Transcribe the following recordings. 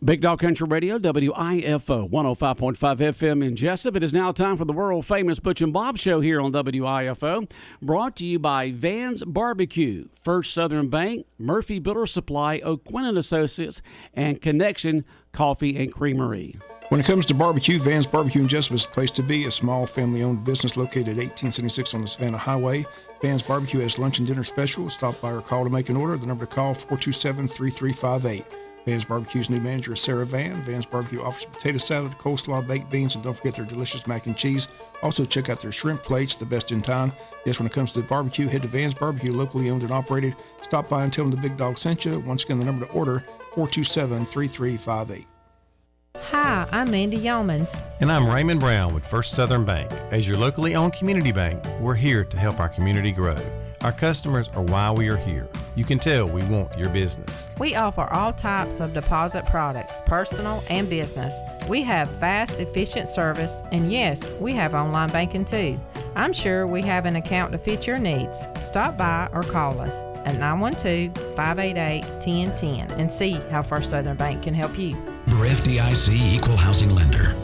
Big Dog Country Radio, WIFO, 105.5 FM in Jesup. It is now time for the world-famous Butch and Bob Show here on WIFO, brought to you by Van's Barbecue, First Southern Bank, Murphy Builder Supply, O'Quinn & Associates, and Connection Coffee and Creamery. When it comes to barbecue, Van's Barbecue in Jesup is the place to be. A small family-owned business located at 1876 on the Savannah Highway. Van's Barbecue has lunch and dinner specials. Stop by or call to make an order. The number to call, 427-3358. Van's Barbecue's new manager is Sarah Van. Van's Barbecue offers potato salad, coleslaw, baked beans, and don't forget their delicious mac and cheese. Also, check out their shrimp plates, the best in town. Yes, when it comes to the barbecue, head to Van's Barbecue, locally owned and operated. Stop by and tell them the Big Dog sent you. Once again, the number to order, 427-3358. Hi, I'm Mandy Yeomans. And I'm Raymond Brown with First Southern Bank. As your locally owned community bank, we're here to help our community grow. Our customers are why we are here. You can tell we want your business. We offer all types of deposit products, personal and business. We have fast, efficient service, and yes, we have online banking too. I'm sure we have an account to fit your needs. Stop by or call us at 912-588-1010 and see how First Southern Bank can help you. We're FDIC Equal Housing Lender.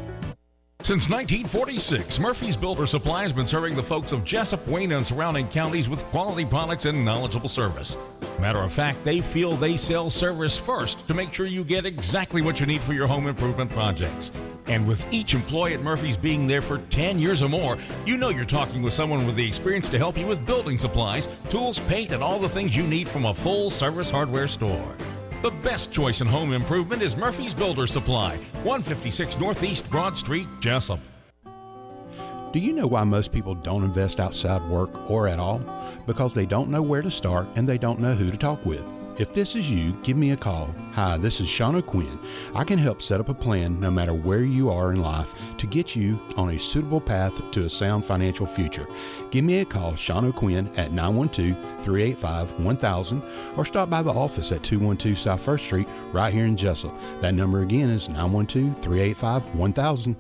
Since 1946, Murphy's Builder Supply has been serving the folks of Jesup, Wayne, and surrounding counties with quality products and knowledgeable service. Matter of fact, they feel they sell service first to make sure you get exactly what you need for your home improvement projects. And with each employee at Murphy's being there for 10 years or more, you know you're talking with someone with the experience to help you with building supplies, tools, paint, and all the things you need from a full-service hardware store. The best choice in home improvement is Murphy's Builder Supply, 156 Northeast Broad Street, Jesup. Do you know why most people don't invest outside work or at all? Because they don't know where to start and they don't know who to talk with. If this is you, give me a call. Hi, this is Sean O'Quinn. I can help set up a plan no matter where you are in life to get you on a suitable path to a sound financial future. Give me a call, Sean O'Quinn, at 912-385-1000 or stop by the office at 212 South 1st Street right here in Jesup. That number again is 912-385-1000.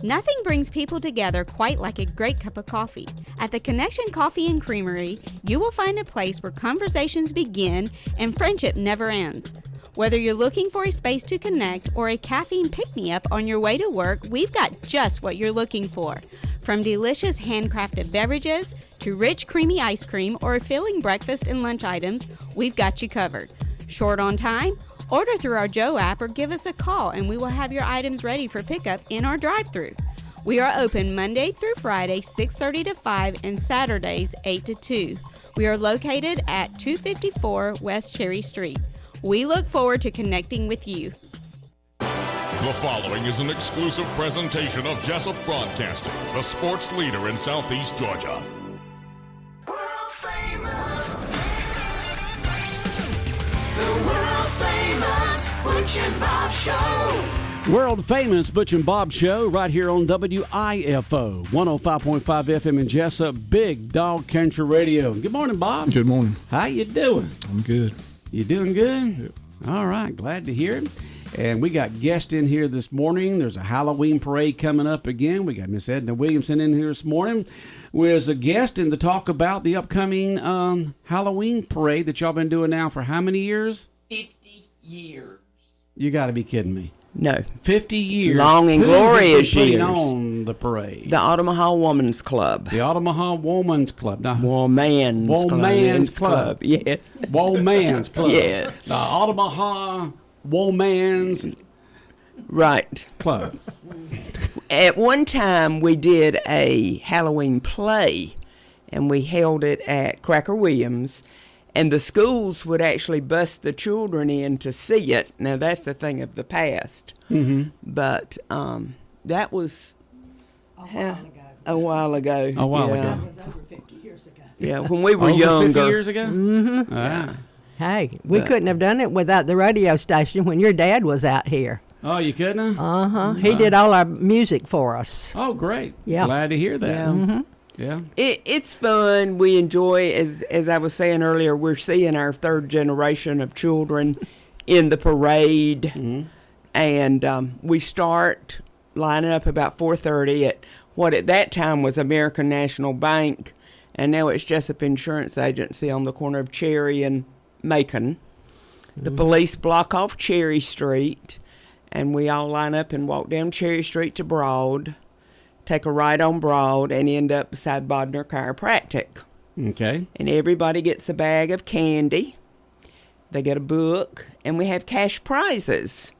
Nothing brings people together quite like a great cup of coffee. At the Connection Coffee and Creamery, you will find a place where conversations begin and friendship never ends. Whether you're looking for a space to connect or a caffeine pick-me-up on your way to work, we've got just what you're looking for. From delicious handcrafted beverages to rich creamy ice cream or a filling breakfast and lunch items, we've got you covered. Short on time? Order through our Joe app or give us a call and we will have your items ready for pickup in our drive-thru. We are open Monday through Friday, 6:30 to 5, and Saturdays, 8 to 2. We are located at 254 West Cherry Street. We look forward to connecting with you. The following is an exclusive presentation of Jesup Broadcasting, the sports leader in Southeast Georgia. World famous. The world famous Butch and Bob Show. World famous Butch and Bob Show right here on WIFO, 105.5 FM in Jesup, Big Dog Country Radio. Good morning, Bob. Good morning. How you doing? I'm good. You doing good? Yep. All right, glad to hear it. And we got guests in here this morning. There's a Halloween parade coming up again. We got Miss Edna Williamson in here this morning with a guest and to talk about the upcoming Halloween parade that y'all been doing now for how many years? 50 years. You got to be kidding me. No. 50 years. Long and glorious years. On the parade. The Omaha Women's Club. The Omaha Women's Club. No. Woman's Club. Yes. Woman's Club. Yeah. The Omaha Woman's Right. Club. At one time, we did a Halloween play, and we held it at Cracker Williams. And the schools would actually bust the children in to see it. Now, that's the thing of the past. Mm-hmm. But that was a while ago. A while ago. That was over 50 years ago. Yeah, when we were over younger. 50 years ago? Mm-hmm. Yeah. Hey, we couldn't have done it without the radio station when your dad was out here. Oh, you couldn't? Uh-huh. He did all our music for us. Oh, great. Yeah. Glad to hear that. Yeah. Mm-hmm. Yeah. It's fun. We enjoy, as I was saying earlier, we're seeing our third generation of children in the parade. Mm-hmm. And we start lining up about 4:30 at what at that time was American National Bank. And now it's Jesup Insurance Agency on the corner of Cherry and Macon. The police block off Cherry Street, and we all line up and walk down Cherry Street to Broad, take a right on Broad, and end up beside Bodner Chiropractic. Okay. And everybody gets a bag of candy. They get a book, and we have cash prizes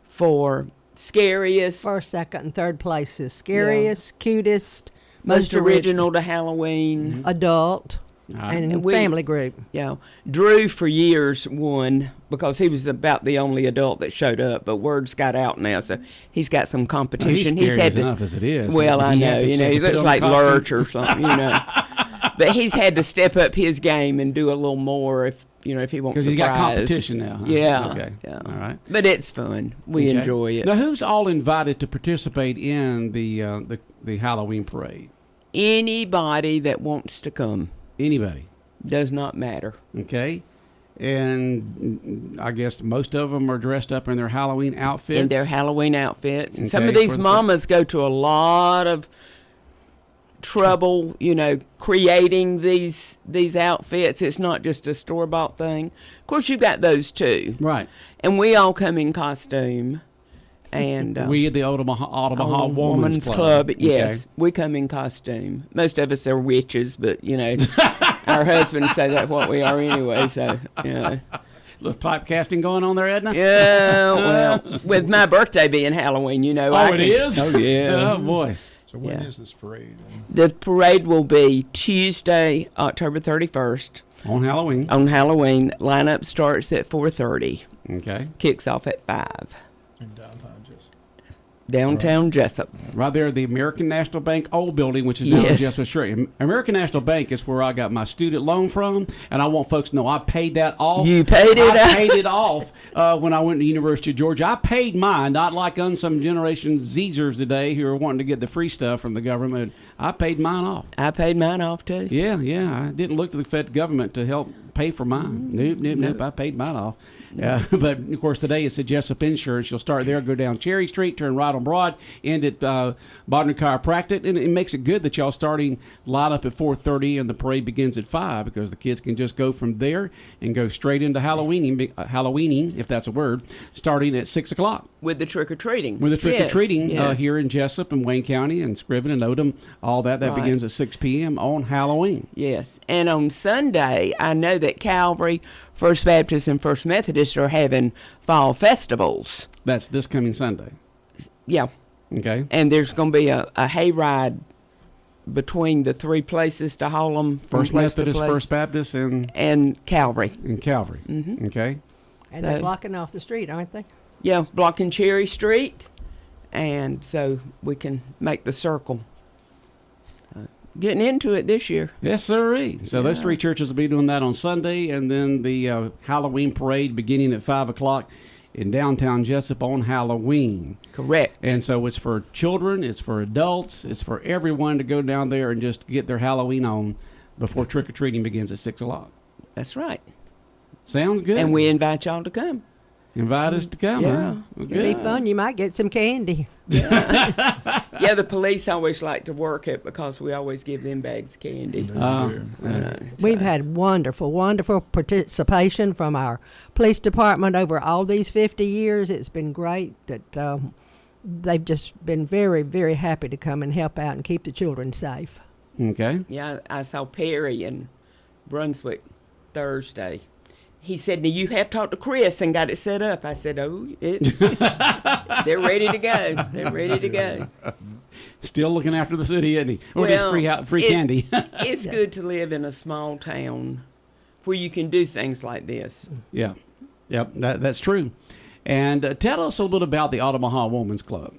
for scariest, First, second, and third places. Scariest, cutest, most original to Halloween. adult, and we- family group. Yeah. Drew for years won because he was about the only adult that showed up, but word's got out now, so he's got some competition. He's had enough as it is. Well, I He know, had to you know, check he the looks film like costume. Lurch or something, you know. But he's had to step up his game and do a little more if he wants Because a you got prize. competition now. Huh? Yeah. That's okay. Yeah. All right. But it's fun. We Okay. enjoy it. Now, who's all invited to participate in the Halloween parade? Anybody that wants to come. Anybody. Does not matter. Okay. And I guess most of them are dressed up in their Halloween outfits. In their Halloween outfits. And some Okay, of these for the- mamas go to a lot of trouble, creating these outfits. It's not just a store-bought thing. Of course, you got those too. Right. And we all come in costume. And we the Omaha Women's Club. Yes, we come in costume. Most of us are witches, but our husbands say that's what we are anyway. So Little typecasting going on there, Edna? yeah. Well, with my birthday being Halloween, It is? Oh yeah. Oh, boy. So when is this parade? The parade will be Tuesday, October 31st. On Halloween. On Halloween, lineup starts at 4:30. Okay. Kicks off at 5. In downtown, just. Downtown Jesup. Right there at the American National Bank old building, which is now Yes. the Jesup Street. American National Bank is where I got my student loan from, and I want folks to know I paid that off. You paid it I off? paid it off when I went to the University of Georgia. I paid mine, not like some Generation Zers today who are wanting to get the free stuff from the government. I paid mine off. I paid mine off too. Yeah. I didn't look to the federal government to help pay for mine. Nope. I paid mine off. But, of course, today it's the Jesup Insurance. You'll start there, go down Cherry Street, turn right on Broad, end at Bodner Chiropractic. And it makes it good that y'all starting line up at 4:30 and the parade begins at 5 because the kids can just go from there and go straight into Halloweening, if that's a word, starting at 6 o'clock. With the trick-or-treating. With the trick-or-treating Yes. here in Jesup and Wayne County and Scriven and Odom, all that Right. begins at 6 p.m. on Halloween. Yes. And on Sunday, I know that Calvary, First Baptist, and First Methodist are having fall festivals. That's this coming Sunday. Yeah. Okay. And there's going to be a hayride between the three places to haul them from First place to Methodist, place. First Baptist, and Calvary. Calvary. Mhm. Okay. And they're blocking off the street, aren't they? Yeah, blocking Cherry Street, and so we can make the circle. Getting into it this year. Yes, sirree. So those three churches will be doing that on Sunday, and then the Halloween parade beginning at 5 o'clock in downtown Jesup on Halloween. Correct. And so it's for children, it's for adults, it's for everyone to go down there and just get their Halloween on before trick-or-treating begins at 6 o'clock. That's right. Sounds good. And we invite y'all to come. Invite us to come, Yeah. huh? Well, It'll be fun. You might get some candy. Yeah, the police always like to work it because we always give them bags of candy. We've had wonderful, wonderful participation from our police department over all these 50 years. It's been great that they've just been very, very happy to come and help out and keep the children safe. Okay. Yeah, I saw Perry in Brunswick Thursday. He said, "Now you have talked to Chris and got it set up." I said, "Oh, they're ready to go. They're ready to go." Still looking after the city, isn't he? Or just free candy. It's good to live in a small town where you can do things like this. Yeah. Yep, that's true. And tell us a little bit about the Omaha Women's Club.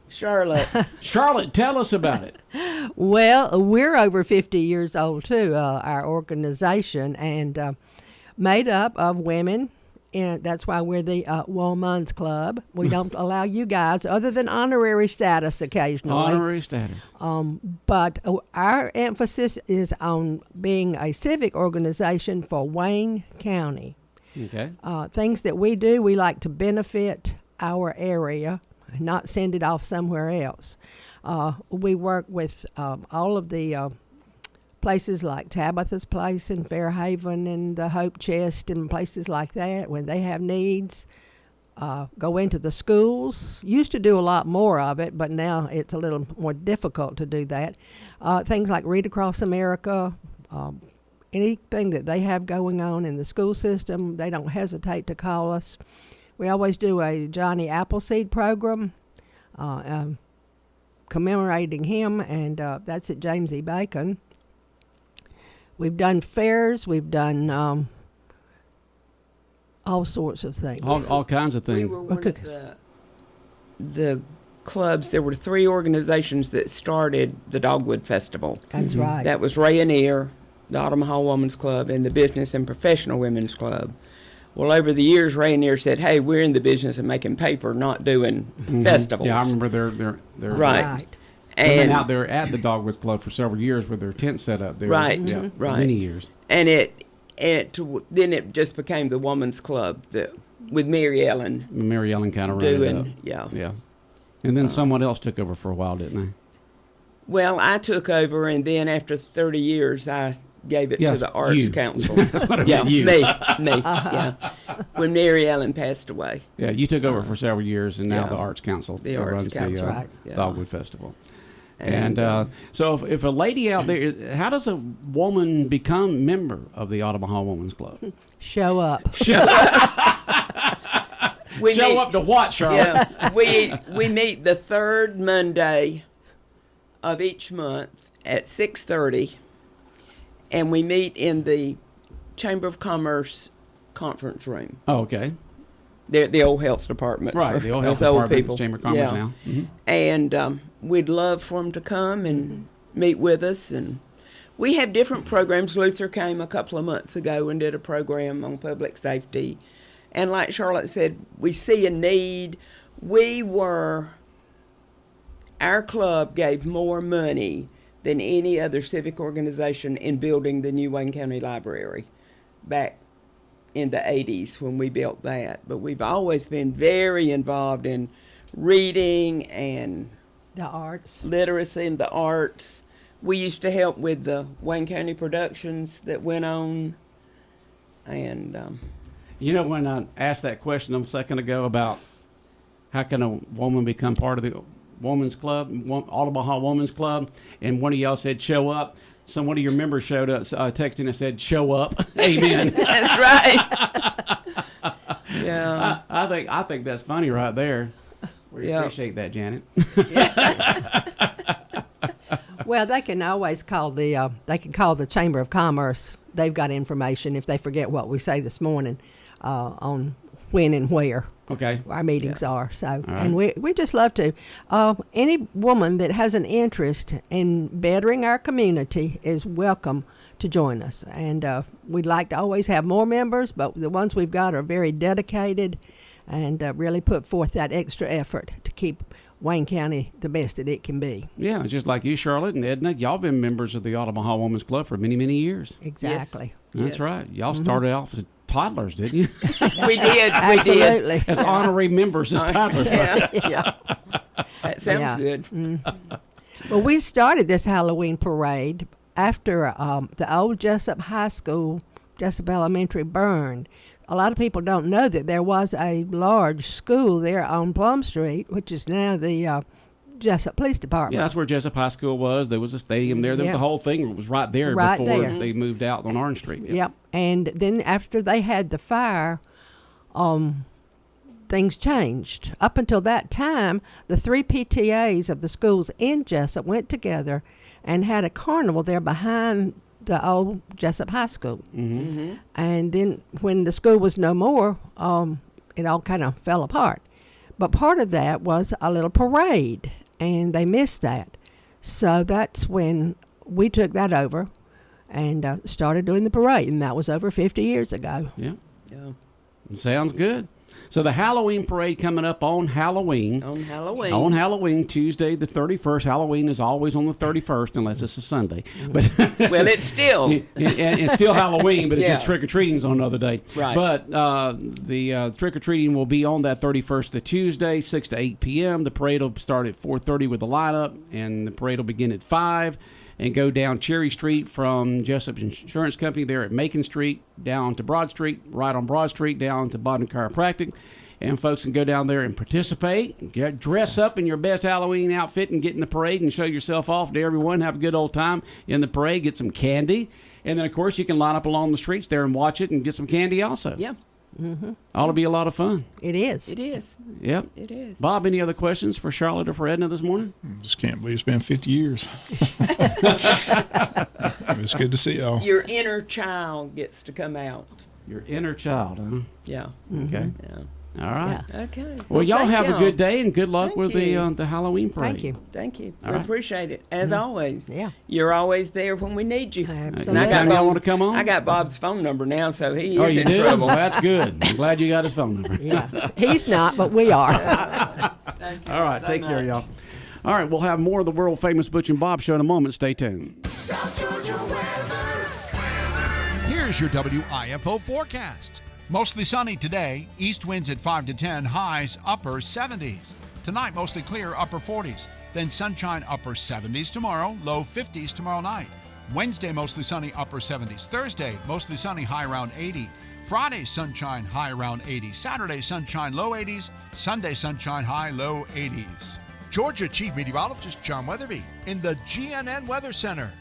Charlotte. Charlotte, tell us about it. Well, we're over 50 years old, too, our organization, and made up of women, and that's why we're the Women's Club. We don't allow you guys, other than honorary status occasionally. Honorary status. But our emphasis is on being a civic organization for Wayne County. Okay. Things that we do, we like to benefit our area, not send it off somewhere else. We work with all of the places like Tabitha's Place in Fairhaven and the Hope Chest and places like that, when they have needs, go into the schools. Used to do a lot more of it, but now it's a little more difficult to do that. Things like Read Across America, anything that they have going on in the school system, they don't hesitate to call us. We always do a Johnny Appleseed program commemorating him, and that's at James E. Bacon. We've done fairs. We've done all sorts of things. All kinds of things. We were one of the clubs. There were 3 organizations that started the Dogwood Festival. That's right. That was Rayonier, the Omaha Women's Club, and the Business and Professional Women's Club. Well, over the years, Rayonier said, "Hey, we're in the business of making paper, not doing festivals." Yeah, I remember their right. And out there at the Dogwood Club for several years with their tent set up there. Right, yeah, right. Many years. And then it just became the Women's Club with Mary Ellen. Mary Ellen kind of ran it up. Yeah. And then someone else took over for a while, didn't they? Well, I took over, and then after 30 years, I gave it to the Arts Council. That's what I meant, you. Me, yeah. When Mary Ellen passed away. Yeah, you took over for several years, and now the Arts Council runs Council, the Dogwood Festival. And so if a lady out there, how does a woman become a member of the Omaha Women's Club? Show up. Show up to what, Charlotte? Yeah, we meet the 3rd Monday of each month at 6:30, and we meet in the Chamber of Commerce conference room. Oh, okay. The old health department. Right, the old health department, people. Chamber of Commerce now. Mm-hmm. And we'd love for them to come and meet with us. And we have different programs. Luther came a couple of months ago and did a program on public safety. And like Charlotte said, we see a need. Our club gave more money than any other civic organization in building the new Wayne County Library back in the 80s when we built that. But we've always been very involved in reading and the arts, literacy and the arts. We used to help with the Wayne County productions that went on. And when I asked that question a second ago about how can a woman become part of the Women's Club, Omaha Women's Club, and one of y'all said show up. One of your members showed up, texting and said, "Show up." Amen. That's right. Yeah. I think that's funny right there. We appreciate that, Janet. Well, they can always call the Chamber of Commerce. They've got information if they forget what we say this morning on when and where. Okay. Our meetings are. So, right. And we just love to. Any woman that has an interest in bettering our community is welcome to join us. And we'd like to always have more members, but the ones we've got are very dedicated and really put forth that extra effort to keep Wayne County the best that it can be. Yeah, just like you, Charlotte and Edna, y'all been members of the Omaha Women's Club for many, many years. Exactly. Yes. That's right. Y'all started off as toddlers, didn't you? We did. Absolutely. As honorary members as toddlers. Yeah. That sounds good. Mm-hmm. Well, we started this Halloween parade after the old Jesup High School, Jesup Elementary burned. A lot of people don't know that there was a large school there on Plum Street, which is now the Jesup Police Department. Yeah, that's where Jesup High School was. There was a stadium there. The whole thing was right there before they moved out on Orange Street. Yep. And then after they had the fire, things changed. Up until that time, the 3 PTAs of the schools in Jesup went together and had a carnival there behind the old Jesup High School. Mm-hmm. Mm-hmm. And then when the school was no more, it all kind of fell apart. But part of that was a little parade, and they missed that. So that's when we took that over and started doing the parade, and that was over 50 years ago. Yeah. Sounds good. So the Halloween parade coming up on Halloween. On Halloween. On Halloween, Tuesday the 31st. Halloween is always on the 31st unless it's a Sunday. But well, it's still. It's still Halloween, but it's just trick-or-treating's on another day. Right. But the trick-or-treating will be on that 31st, the Tuesday, 6 to 8 p.m. The parade will start at 4:30 with the lineup, and the parade will begin at 5. and go down Cherry Street from Jesup Insurance Company there at Macon Street down to Broad Street, right on Broad Street down to Bodden Chiropractic. And folks can go down there and participate, dress up in your best Halloween outfit and get in the parade and show yourself off to everyone. Have a good old time in the parade, get some candy. And then, of course, you can line up along the streets there and watch it and get some candy also. Yeah. Mm-hmm. Ought to be a lot of fun. It is. It is. Yep. It is. Bob, any other questions for Charlotte or for Edna this morning? Just can't believe it's been 50 years. It's good to see y'all. Your inner child gets to come out. Your inner child, huh? Yeah. Okay. Yeah. All right. Yeah. Okay. Well, y'all thank have y'all. a good day and good luck Thank with you. the Halloween parade. Thank you. Thank you. All We right. appreciate it, as always. Yeah. You're always there when we need you. Absolutely. Anytime y'all want to come on? I got Bob's phone number now, so he Oh, is you in do? trouble. Well, that's good. I'm glad you got his phone number. Yeah. He's not, but we are. Thank you All right. so Take care, much. y'all. All right. We'll have more of the world famous Butch and Bob show in a moment. Stay tuned. South Georgia weather. Here's your WIFO forecast. Mostly sunny today, east winds at 5 to 10, highs upper 70s. Tonight, mostly clear, upper 40s. Then sunshine, upper 70s tomorrow, low 50s tomorrow night. Wednesday, mostly sunny, upper 70s. Thursday, mostly sunny, high around 80. Friday, sunshine, high around 80. Saturday, sunshine, low 80s. Sunday, sunshine, high, low 80s. Georgia Chief Meteorologist John Weatherby in the GNN Weather Center.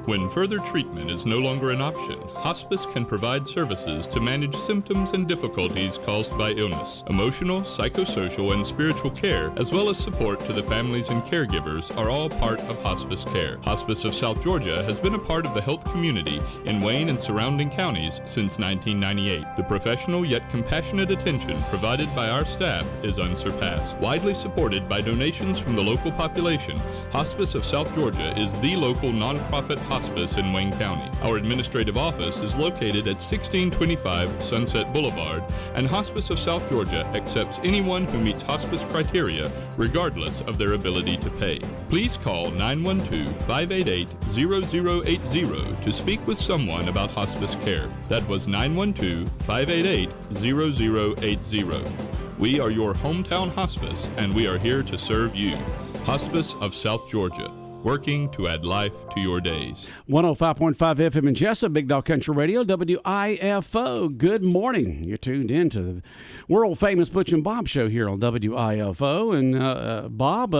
When further treatment is no longer an option, hospice can provide services to manage symptoms and difficulties caused by illness. Emotional, psychosocial, and spiritual care, as well as support to the families and caregivers, are all part of hospice care. Hospice of South Georgia has been a part of the health community in Wayne and surrounding counties since 1998. The professional yet compassionate attention provided by our staff is unsurpassed. Widely supported by donations from the local population, Hospice of South Georgia is the local nonprofit hospice in Wayne County. Our administrative office is located at 1625 Sunset Boulevard, and Hospice of South Georgia accepts anyone who meets hospice criteria, regardless of their ability to pay. Please call 912-588-0080 to speak with someone about hospice care. That was 912-588-0080. We are your hometown hospice, and we are here to serve you. Hospice of South Georgia, working to add life to your days. 105.5 FM in Jesup, Big Dog Country Radio, WIFO. Good morning. You're tuned in to the world famous Butch and Bob show here on WIFO. And Bob,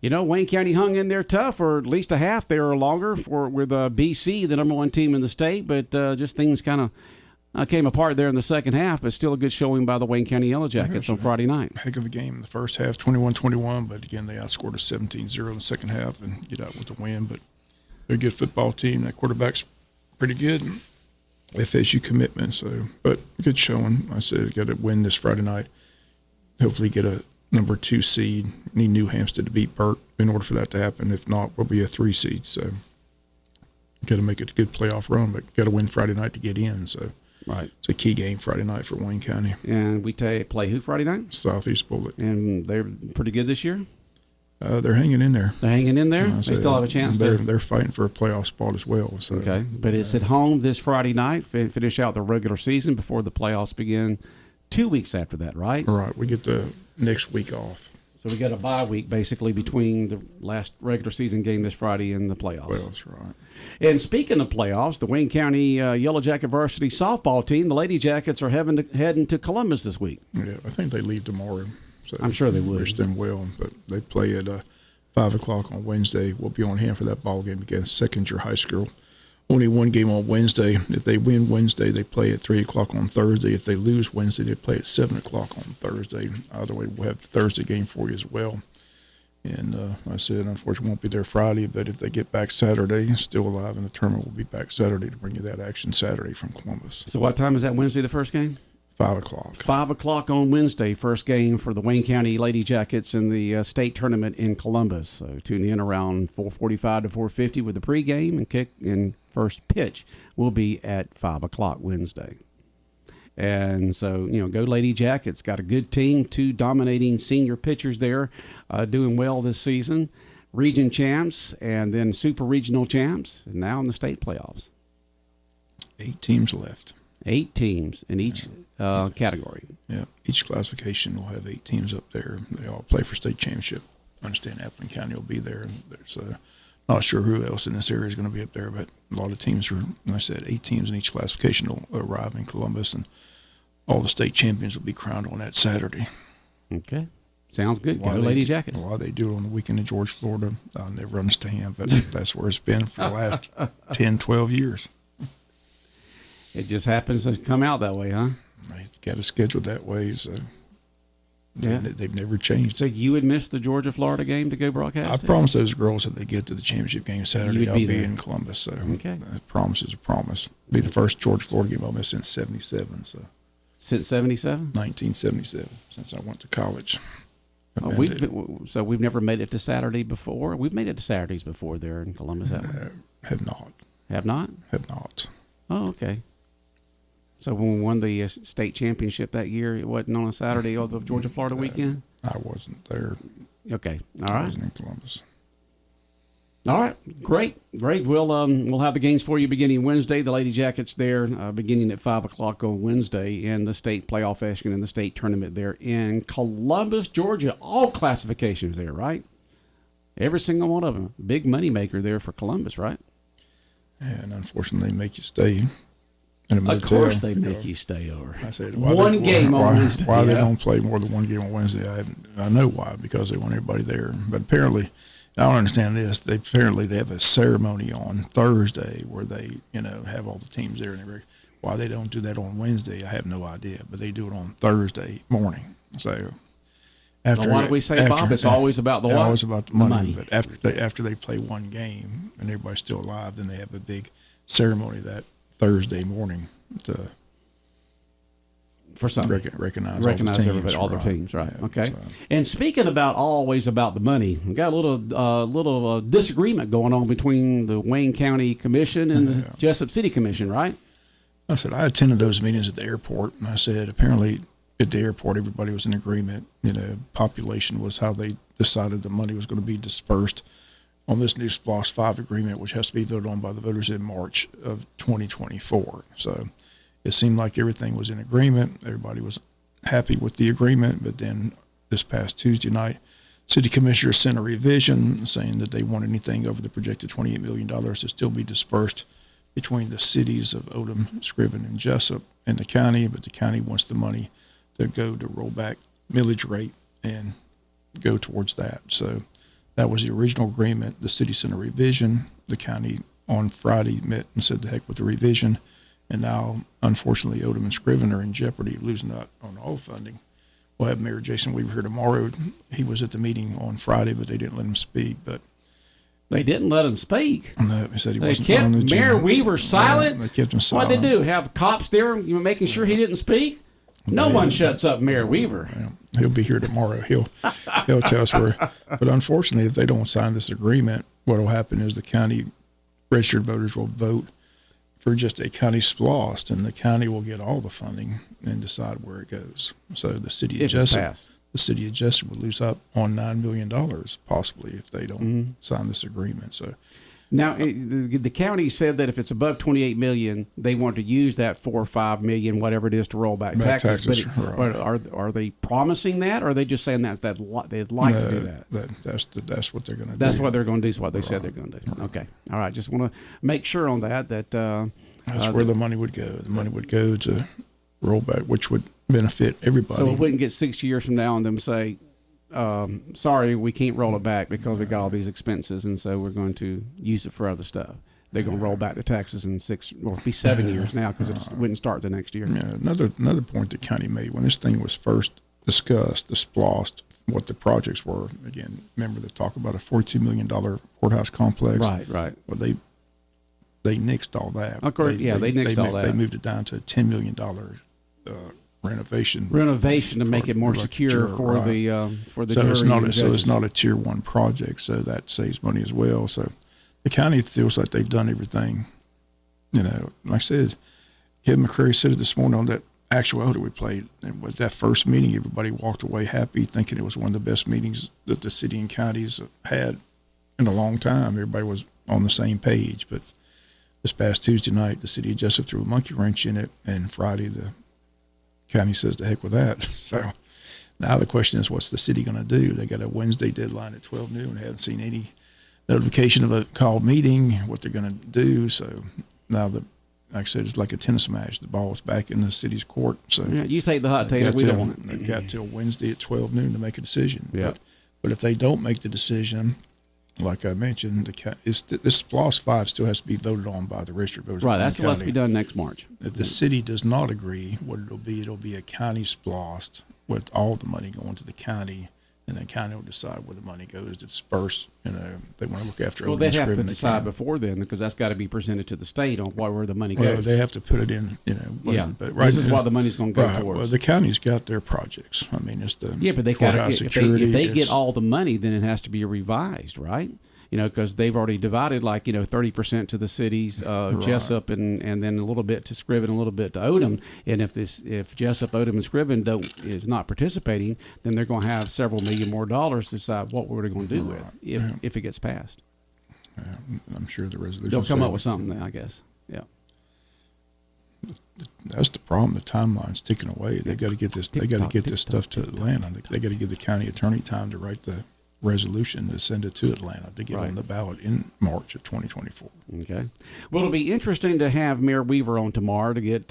Wayne County hung in there tough for at least a half there or longer with BC, the number one team in the state, but just things kind of came apart there in the second half, but still a good showing by the Wayne County Yellow Jackets on Friday night. Heck of a game in the first half, 21-21, but again, they outscored us 17-0 in the second half and get out with the win. But they're a good football team. That quarterback's pretty good. FSU commitment, so, but good showing. I said, got to win this Friday night. Hopefully get a number 2 seed. Need New Hampstead to beat Burke in order for that to happen. If not, we'll be a 3 seed. So got to make it a good playoff run, but got to win Friday night to get in. So. Right. It's a key game Friday night for Wayne County. And we play who Friday night? Southeast Bullet. And they're pretty good this year? They're hanging in there. They're hanging in there? They still have a chance They're fighting for a playoff spot as well. So. Okay. But it's at home this Friday night, finish out the regular season before the playoffs begin 2 weeks after that, right? Right. We get the next week off. So we got a bye week basically between the last regular season game this Friday and the playoffs. Playoffs, right. And speaking of playoffs, the Wayne County Yellow Jacket varsity softball team, the Lady Jackets, are heading to Columbus this week. Yeah, I think they leave tomorrow. So I'm sure they would. Wish them well, but they play at 5 o'clock on Wednesday. We'll be on hand for that ball game against Second-Year High School. Only one game on Wednesday. If they win Wednesday, they play at 3 o'clock on Thursday. If they lose Wednesday, they play at 7 o'clock on Thursday. Either way, we'll have the Thursday game for you as well. And like I said, unfortunately, won't be there Friday, but if they get back Saturday, still alive in the tournament, we'll be back Saturday to bring you that action Saturday from Columbus. So what time is that Wednesday, the first game? 5 o'clock. 5 o'clock on Wednesday, first game for the Wayne County Lady Jackets in the state tournament in Columbus. So tune in around 4:45 to 4:50 with the pregame and kick, and first pitch will be at 5 o'clock Wednesday. And so, go Lady Jackets. Got a good team, 2 dominating senior pitchers there, doing well this season. Region champs and then super regional champs, and now in the state playoffs. 8 teams left. 8 teams in each category. Yeah, each classification will have 8 teams up there. They all play for state championship. I understand Appleton County will be there. There's Not sure who else in this area is going to be up there, but a lot of teams like I said, 8 teams in each classification will arrive in Columbus, and all the state champions will be crowned on that Saturday. Okay. Sounds good. Go Lady Jackets. Why they do it on the weekend in George, Florida, I'll never understand, but that's where it's been for the last 10, 12 years. It just happens to come out that way, huh? They got it scheduled that way, so Yeah. they've never changed. So you would miss the Georgia-Florida game to go broadcast? I promised those girls that they get to the championship game Saturday, I'll be in Columbus. So okay. A promise is a promise. Be the first Georgia-Florida game I'll miss since '77. So since '77? 1977, since I went to college. Oh, we've never made it to Saturday before. We've made it to Saturdays before there in Columbus. Have not. Have not? Have not. Oh, okay. So when we won the state championship that year, it wasn't on a Saturday of the Georgia-Florida weekend? I wasn't there. Okay. All right. I wasn't in Columbus. All right. Great. We'll have the games for you beginning Wednesday. The Lady Jackets there beginning at 5 o'clock on Wednesday, and the state playoff action in the state tournament there in Columbus, Georgia. All classifications there, right? Every single one of them. Big money maker there for Columbus, right? And unfortunately, they make you stay in a motel. Of course they make you stay over. I said, one game on Wednesday. Why they don't play more than one game on Wednesday, I know why, because they want everybody there. But apparently, I don't understand this. They have a ceremony on Thursday where they, have all the teams there and everything. Why they don't do that on Wednesday, I have no idea. But they do it on Thursday morning. So why do we say, Bob? It's always about the what? Always about the money. But after they play one game and everybody's still alive, then they have a big ceremony that Thursday morning for something. Recognize everybody, all the teams, right? Yeah, okay. So. And speaking about always about the money, we got a little disagreement going on between the Wayne County Commission and the Jesup City Commission, right? I said I attended those meetings at the airport, and I said apparently at the airport everybody was in agreement. Population was how they decided the money was going to be dispersed on this new SPLOST 5 agreement, which has to be voted on by the voters in March of 2024. So it seemed like everything was in agreement. Everybody was happy with the agreement. But then this past Tuesday night, city commissioners sent a revision saying that they want anything over the projected $28 million to still be dispersed between the cities of Odom, Scriven, and Jesup and the county. But the county wants the money to go to roll back millage rate and go towards that. So that was the original agreement. The city sent a revision. The county on Friday met and said to heck with the revision. And now, unfortunately, Odom and Scriven are in jeopardy of losing out on all funding. We'll have Mayor Jason Weaver here tomorrow. He was at the meeting on Friday, but they didn't let him speak. But they didn't let him speak. No, he said he wasn't. They kept Mayor Weaver silent. They kept him silent. What'd they do? Have cops there making sure he didn't speak? No one shuts up Mayor Weaver. Well, he'll be here tomorrow. He'll tell us where. But unfortunately, if they don't sign this agreement, what will happen is the county registered voters will vote for just a county SPLOST, and the county will get all the funding and decide where it goes. So the city of Jesup would lose out on $9 million possibly if they don't sign this agreement. So now the county said that if it's above $28 million, they want to use that $4 or $5 million, whatever it is, to roll back taxes. But are they promising that, or are they just saying that they'd like to do that? That's what they're going to do. That's what they're going to do. Is what they said they're going to do. Okay, all right. Just want to make sure on that. That's where the money would go. The money would go to roll back, which would benefit everybody. So we wouldn't get 6 years from now and them say, sorry, we can't roll it back because we got all these expenses, and so we're going to use it for other stuff. They're going to roll back the taxes in 7 years now because it wouldn't start the next year. Yeah, another point the county made when this thing was first discussed, the SPLOST, what the projects were. Again, remember they talk about a $42 million courthouse complex. Right. Well, they nixed all that. Of course, they nixed all that. They moved it down to a $10 million renovation to make it more secure for the jury. So it's not a tier 1 project, so that saves money as well. So the county feels like they've done everything. Like I said, Kevin McCrary said it this morning on that actuality we played. And with that first meeting, everybody walked away happy, thinking it was one of the best meetings that the city and counties had in a long time. Everybody was on the same page. But this past Tuesday night, the city of Jesup threw a monkey wrench in it, and Friday the county says to heck with that. So now the question is, what's the city going to do? They got a Wednesday deadline at 12 noon. Haven't seen any notification of a called meeting, what they're going to do. So now like I said, it's like a tennis match. The ball's back in the city's court. So yeah, you take the hot tater. We don't want it. They've got till Wednesday at 12 noon to make a decision. Yeah. But if they don't make the decision, like I mentioned, this SPLOST 5 still has to be voted on by the registered voters. Right, that's supposed to be done next March. If the city does not agree, what it'll be a county SPLOST with all the money going to the county, and the county will decide where the money goes to disperse. They want to look after. Well, they have to decide before then, because that's got to be presented to the state on where the money goes. Well, they have to put it in. But this is what the money's going to go towards. Well, the county's got their projects. I mean, it's the but they got security. If they get all the money, then it has to be revised, right? Because they've already divided 30% to the cities, Jesup, and then a little bit to Scriven, a little bit to Odom. And if Jesup, Odom, and Scriven is not participating, then they're going to have several million more dollars to decide what we're going to do with if it gets passed. I'm sure the resolution. They'll come up with something then, I guess. Yeah. That's the problem. The timeline's ticking away. They got to get this. They got to get this stuff to Atlanta. They got to give the county attorney time to write the resolution to send it to Atlanta to get on the ballot in March of 2024. Okay. Well, it'll be interesting to have Mayor Weaver on tomorrow to get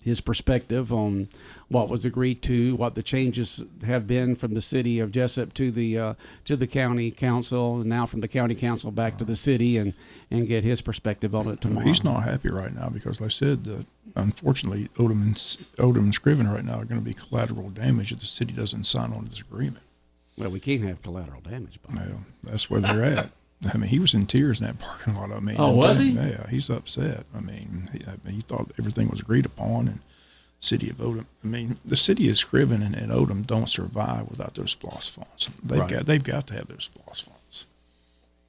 his perspective on what was agreed to, what the changes have been from the city of Jesup to the county council, and now from the county council back to the city, and get his perspective on it tomorrow. He's not happy right now because, like I said, unfortunately, Odom and Scriven right now are going to be collateral damage if the city doesn't sign on to this agreement. Well, we can't have collateral damage. Well, that's where they're at. I mean, he was in tears in that parking lot. I mean, was he? Yeah, he's upset. I mean, he thought everything was agreed upon, and city of Odom. I mean, the city of Scriven and Odom don't survive without those SPLOST funds. They've got to have those SPLOST funds.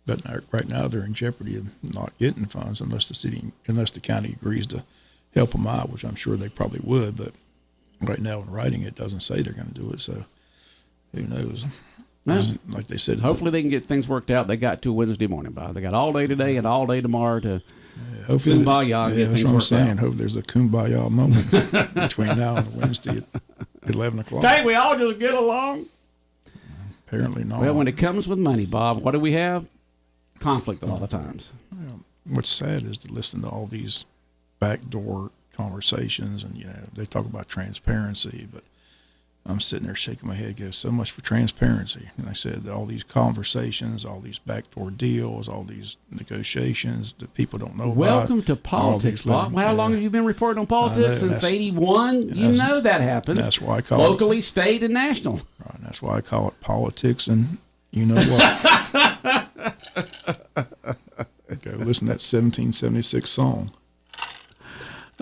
But right now, they're in jeopardy of not getting funds unless the county agrees to help them out, which I'm sure they probably would. But right now, in writing, it doesn't say they're going to do it. So who knows? Well, like they said, hopefully they can get things worked out. They got to Wednesday morning, Bob. They got all day today and all day tomorrow to kumbaya and get things worked out. That's what I'm saying. Hope there's a kumbaya moment between now and Wednesday at 11 o'clock. Can't we all just get along? Apparently not. Well, when it comes with money, Bob, what do we have? Conflict a lot of times. Well, what's sad is to listen to all these backdoor conversations, and they talk about transparency, but I'm sitting there shaking my head, goes, so much for transparency. And I said, all these conversations, all these backdoor deals, all these negotiations that people don't know about. Welcome to politics, Bob. How long have you been reporting on politics? Since 81? You know that happens. That's why I call locally, state, and national. Right. That's why I call it politics, and you know what? Go listen to that 1776 song.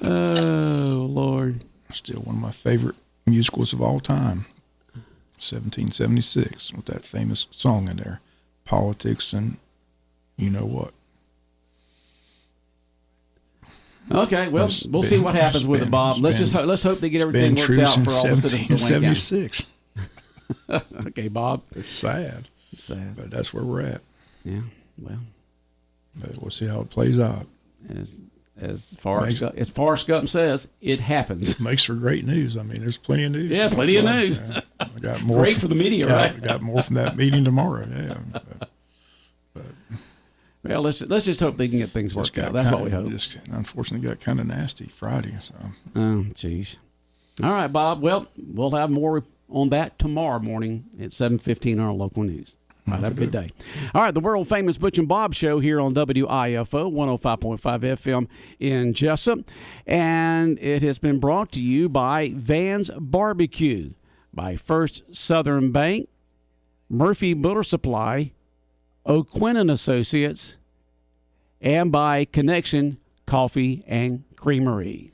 Oh, Lord. Still one of my favorite musicals of all time, 1776, with that famous song in there, politics and you know what. Okay, well, we'll see what happens with it, Bob. Let's hope they get everything worked out for all the citizens of Wayne County. Okay, Bob. It's sad. It's sad, but that's where we're at. Yeah, well, but we'll see how it plays out. As Forrest Gump says, it happens. It makes for great news. I mean, there's plenty of news. Yeah, plenty of news. I got more. Great for the media, right? We got more from that meeting tomorrow. Yeah. Well, let's just hope they can get things worked out. That's what we hope. Just unfortunately got kind of nasty Friday. So. Oh, jeez. All right, Bob. Well, we'll have more on that tomorrow morning at 7:15 on our local news. All right, have a good day. All right, the world-famous Butch and Bob Show here on WIFO 105.5 FM in Jesup. And it has been brought to you by Van's Barbecue, by First Southern Bank, Murphy Builder Supply, O'Quinn & Associates, and by Connection Coffee and Creamery.